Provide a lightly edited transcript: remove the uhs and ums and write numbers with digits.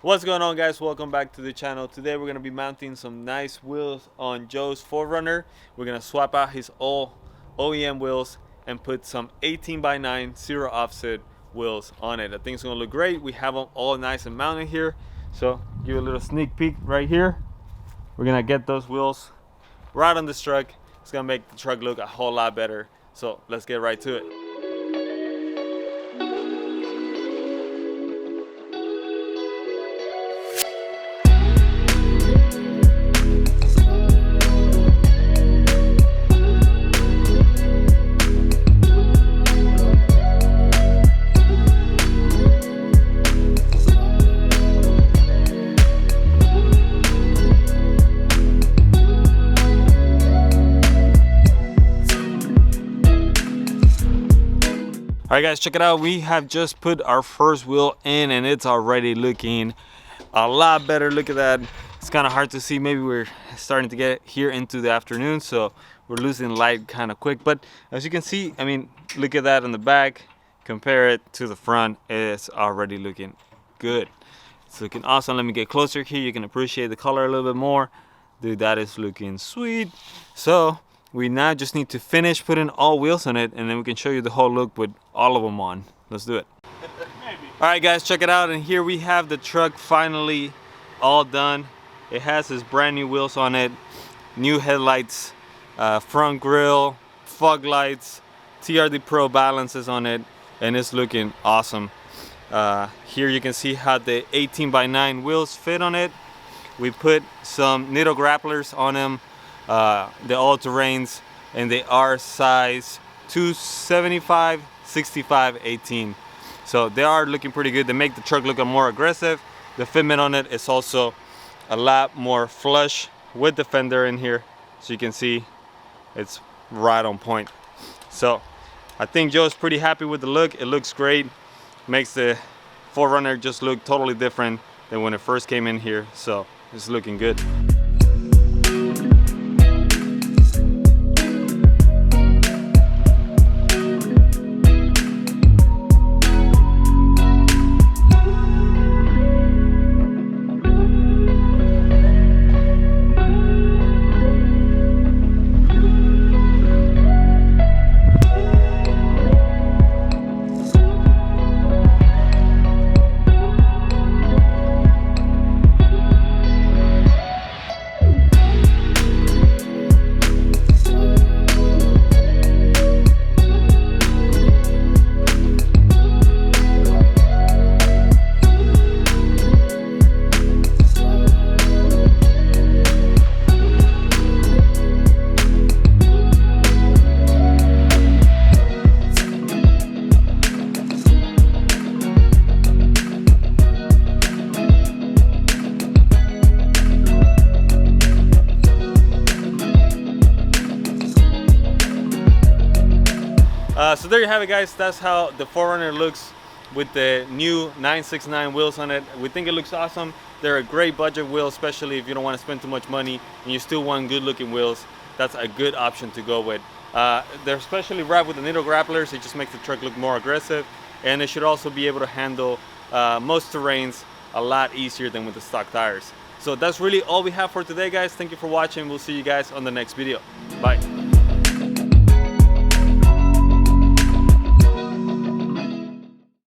What's going on, guys? Welcome back to the channel. Today we're going to be mounting some nice wheels on Joe's 4Runner. We're going to swap out his all OEM wheels and put some 18x9 zero offset wheels on it. I think it's going to look great. We have them all nice and mounted here. So give you a little sneak peek right here. We're going to get those wheels right on this truck. It's going to make the truck look a whole lot better. So let's get right to it. All right, guys, check it out. We have just put our first wheel in and it's already looking a lot better. Look at that. It's kind of hard to see. Maybe we're starting to get here into the afternoon, so we're losing light kind of quick. But as you can see, I mean, look at that on the back. Compare it to the front. It's already looking good. It's looking awesome. Let me get closer here. You can appreciate the color a little bit more. Dude, that is looking sweet. So we now just need to finish putting all wheels on it, and then we can show you the whole look with all of them on. Let's do it. All right, guys, check it out. And here we have the truck finally all done. It has its brand new wheels on it, new headlights, front grille, fog lights, TRD Pro balances on it, and it's looking awesome. Here you can see how the 18x9 wheels fit on it. We put some Nitto Grapplers on them. The all-terrains, and they are size 275, 65, 18. So they are looking pretty good. They make the truck look more aggressive. The fitment on it is also a lot more flush with the fender in here. So you can see it's right on point. So I think Joe's pretty happy with the look. It looks great. Makes the 4Runner just look totally different than when it first came in here. So it's looking good. So there you have it, guys. That's how the 4Runner looks with the new 969 wheels on it. We think it looks awesome. They're a great budget wheel, especially if you don't want to spend too much money and you still want good looking wheels. That's a good option to go with. They're especially wrapped with the Nitto Grapplers. It just makes the truck look more aggressive, and it should also be able to handle most terrains a lot easier than with the stock tires. So that's really all we have for today, guys. Thank you for watching. We'll see you guys on the next video. Bye.